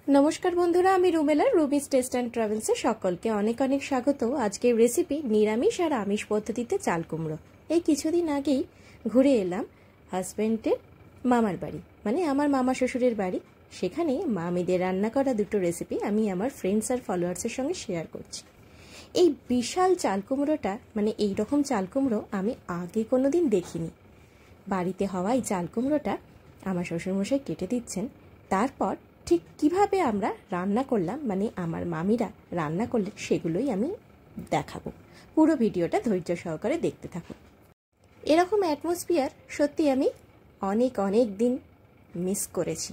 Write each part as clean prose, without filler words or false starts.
नमस्कार बंधुरा आमी रुमेला रुबिस टेस्ट एंड ट्रैवल्स सकलके अनेक अनेक स्वागत। आजके रेसिपि निरामिष और आमिष पद्धतिते चाल कुमड़ो। এই কিছুদিন আগেই ঘুরে এলাম হাজবেন্ডের মামার বাড়ি, মানে আমার মামা শ্বশুরের বাড়ি। সেখানে মামিদের রান্না করা দুটো রেসিপি আমি আমার ফ্রেন্ডস আর ফলোয়ার্সের সঙ্গে শেয়ার করছি। এই বিশাল চাল কুমড়োটা, মানে এই রকম চাল কুমড়ো আমি আগে কোনোদিন দেখিনি। বাড়িতে হওয়া এই চাল কুমড়োটা আমার শ্বশুরমশাই কেটে দিচ্ছেন। তারপর ঠিক কিভাবে আমরা রান্না করলাম, মানে আমার মামিরা রান্না করলেন, সেগুলোই আমি দেখাবো। পুরো ভিডিওটা ধৈর্য সহকারে দেখতে থাকুন। এরকম অ্যাটমসফিয়ার সত্যি আমি অনেক অনেক দিন মিস করেছি।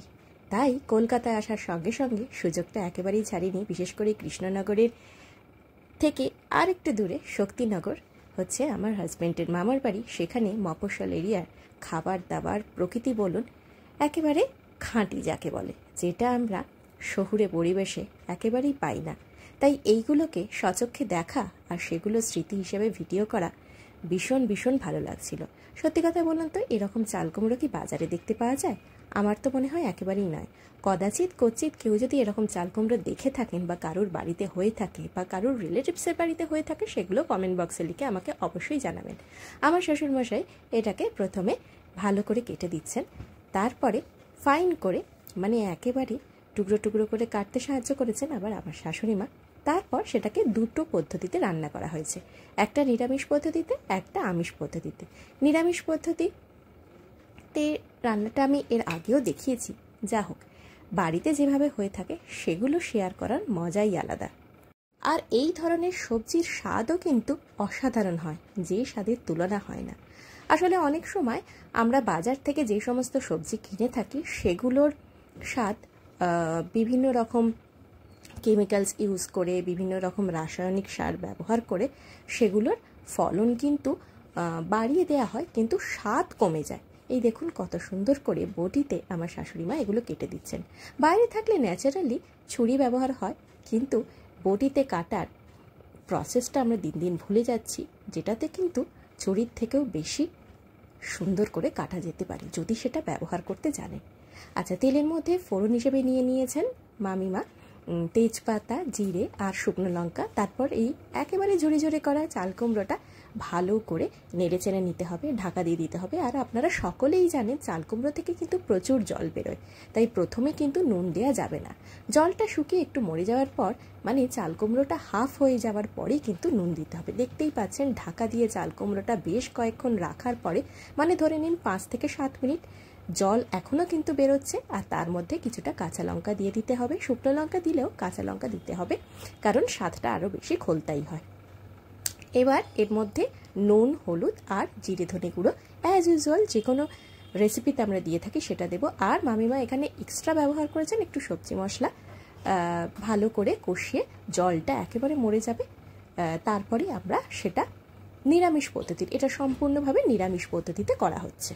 তাই কলকাতায় আসার সঙ্গে সঙ্গে সুযোগটা একেবারেই ছাড়িনি। বিশেষ করে কৃষ্ণনগরের থেকে আরেকটু দূরে শক্তিনগর হচ্ছে আমার হাজব্যান্ডের মামার বাড়ি। সেখানে মফস্বল এরিয়ার খাবার দাবার, প্রকৃতি বলুন, একেবারে খাঁটি যাকে বলে, যেটা আমরা শহুরে পরিবেশে একেবারেই পাই না। তাই এইগুলোকে সচক্ষে দেখা আর সেগুলো স্মৃতি হিসেবে ভিডিও করা ভীষণ ভীষণ ভালো লাগছিল। সত্যি কথা বলুন তো, এরকম চাল কুমড়ো কি বাজারে দেখতে পাওয়া যায়? আমার তো মনে হয় একেবারেই নয়। কদাচিৎ কচিৎ কেউ যদি এরকম চাল কুমড়ো দেখে থাকেন বা কারুর বাড়িতে হয়ে থাকে বা কারুর রিলেটিভসের বাড়িতে হয়ে থাকে, সেগুলো কমেন্ট বক্সে লিখে আমাকে অবশ্যই জানাবেন। আমার শ্বশুরমশাই এটাকে প্রথমে ভালো করে কেটে দিচ্ছেন, তারপরে ফাইন করে, মানে একেবারে টুকরো টুকরো করে কাটতে সাহায্য করেছেন আবার আমার শাশুড়ি মা। তারপর সেটাকে দুটো পদ্ধতিতে রান্না করা হয়েছে, একটা নিরামিষ পদ্ধতিতে, একটা আমিষ পদ্ধতিতে। নিরামিষ পদ্ধতিতে রান্নাটা আমি এর আগেও দেখিয়েছি। যা হোক, বাড়িতে যেভাবে হয়ে থাকে সেগুলো শেয়ার করার মজাই আলাদা। আর এই ধরনের সবজির স্বাদও কিন্তু অসাধারণ হয়, যে স্বাদের তুলনা হয় না। আসলে অনেক সময় আমরা বাজার থেকে যে সমস্ত সবজি কিনে থাকি সেগুলোর স্বাদ বিভিন্ন রকম কেমিক্যালস ইউজ করে, বিভিন্ন রকম রাসায়নিক সার ব্যবহার করে সেগুলোর ফলন কিন্তু বাড়িয়ে দেওয়া হয়, কিন্তু স্বাদ কমে যায়। এই দেখুন কত সুন্দর করে বটিতে আমার শাশুড়ি মা এগুলো কেটে দিচ্ছেন। বাইরে থাকলে ন্যাচারালি ছুরি ব্যবহার হয়, কিন্তু বটিতে কাটার প্রসেসটা আমরা দিন দিন ভুলে যাচ্ছি, যেটাতে কিন্তু ছুরির থেকেও বেশি সুন্দর করে কাটা যেতে পারে যদি সেটা ব্যবহার করতে জানে। আচ্ছা, তেলের মধ্যে ফোড়ন হিসেবে নিয়েছেন মামিমা তেজপাতা, জিরে আর শুকনো লঙ্কা। তারপর এই একেবারে ঝরে ঝরে করা চাল কুমড়োটা ভালো করে নেড়ে চেড়ে নিতে হবে, ঢাকা দিয়ে দিতে হবে। আর আপনারা সকলেই জানেন চাল কুমড়ো থেকে কিন্তু প্রচুর জল বেরোয়, তাই প্রথমে কিন্তু নুন দেওয়া যাবে না। জলটা শুকিয়ে একটু মরে যাওয়ার পর, মানে চাল কুমড়োটা হাফ হয়ে যাওয়ার পরেই কিন্তু নুন দিতে হবে। দেখতেই পাচ্ছেন ঢাকা দিয়ে চাল কুমড়োটা বেশ কয়েকক্ষণ রাখার পরে, মানে ধরে নিন 5 থেকে 7 মিনিট, জল এখনও কিন্তু বেরোচ্ছে। আর তার মধ্যে কিছুটা কাঁচা লঙ্কা দিয়ে দিতে হবে। শুকনো লঙ্কা দিলেও কাঁচা লঙ্কা দিতে হবে, কারণ স্বাদটা আরও বেশি খোলতাই হয়। এবার এর মধ্যে নুন, হলুদ আর জিরে ধনে গুঁড়ো অ্যাজ ইউজুয়াল যে কোনো রেসিপিতে আমরা দিয়ে থাকি সেটা দেব। আর মামিমা এখানে এক্সট্রা ব্যবহার করেছেন একটু সবজি মশলা। ভালো করে কষিয়ে জলটা একেবারে মরে যাবে, তারপরে আমরা সেটা নিরামিষ পদ্ধতির, এটা সম্পূর্ণভাবে নিরামিষ পদ্ধতিতে করা হচ্ছে।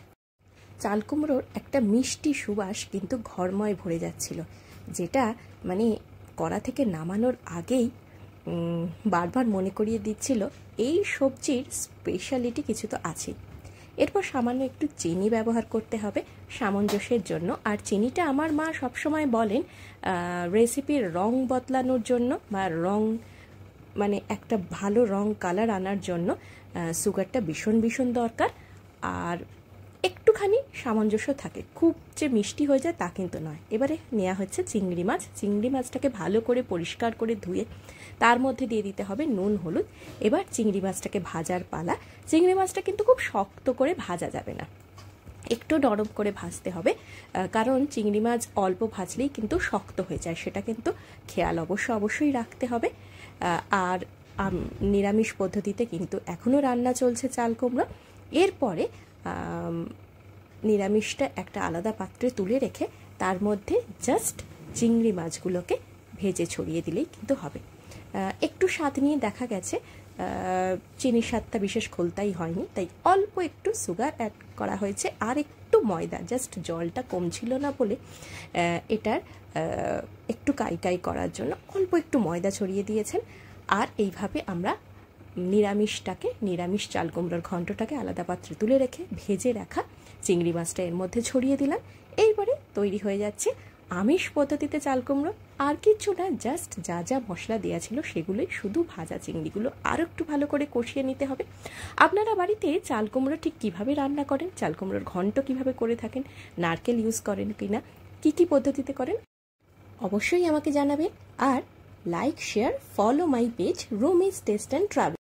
চাল কুমড়োর একটা মিষ্টি সুবাস কিন্তু ঘরময় ভরে যাচ্ছিল, যেটা মানে কড়া থেকে নামানোর আগেই বারবার মনে করিয়ে দিচ্ছিল এই সবজির স্পেশালিটি কিছু তো আছেই। এরপর সামান্য একটু চিনি ব্যবহার করতে হবে সামঞ্জস্যের জন্য। আর চিনিটা আমার মা সবসময় বলেন রেসিপির রং বদলানোর জন্য, বা রং মানে একটা ভালো রং কালার আনার জন্য সুগারটা ভীষণ ভীষণ দরকার। আর একটুখানি সামঞ্জস্য থাকে, খুব যে মিষ্টি হয়ে যায় তা কিন্তু নয়। এবারে নেওয়া হচ্ছে চিংড়ি মাছ। চিংড়ি মাছটাকে ভালো করে পরিষ্কার করে ধুয়ে তার মধ্যে দিয়ে দিতে হবে নুন, হলুদ। এবার চিংড়ি মাছটাকে ভাজার পালা। চিংড়ি মাছটা কিন্তু খুব শক্ত করে ভাজা যাবে না, একটু নরম করে ভাজতে হবে, কারণ চিংড়ি মাছ অল্প ভাজলেই কিন্তু শক্ত হয়ে যায়, সেটা কিন্তু খেয়াল অবশ্যই রাখতে হবে। আর নিরামিষ পদ্ধতিতে কিন্তু এখনও রান্না চলছে চাল কুমড়ো। এরপরে নিরামিষটা একটা আলাদা পাত্রে তুলে রেখে তার মধ্যে জাস্ট চিংড়ি মাছগুলোকে ভেজে ছড়িয়ে দিলেই কিন্তু হবে। একটু স্বাদ নিয়ে দেখা গেছে চিনির স্বাদটা বিশেষ খোলতাই হয়নি, তাই অল্প একটু সুগার অ্যাড করা হয়েছে আর একটু ময়দা, জাস্ট জলটা কম ছিল না বলে এটার একটু কাই করার জন্য অল্প একটু ময়দা ছড়িয়ে দিয়েছেন। আর এইভাবে আমরা নিরামিষটাকে, নিরামিষ চাল কুমড়োর ঘন্টটাকে আলাদা পাত্রে তুলে রেখে ভেজে রাখা চিংড়ি মাছটা এর মধ্যে ছড়িয়ে দিলাম। এইবারে তৈরি হয়ে যাচ্ছে আমিষ পদ্ধতিতে চাল কুমড়ো। আর কিচ্ছু না, জাস্ট যা যা মশলা দেওয়া ছিল সেগুলোই, শুধু ভাজা চিংড়িগুলো আরও একটু ভালো করে কষিয়ে নিতে হবে। আপনারা বাড়িতে চাল কুমড়ো ঠিক কীভাবে রান্না করেন, চাল কুমড়োর ঘন্ট কীভাবে করে থাকেন, নারকেল ইউজ করেন কি না, কী পদ্ধতিতে করেন, অবশ্যই আমাকে জানাবেন। আর like, share, follow my page Rumi's taste and travel.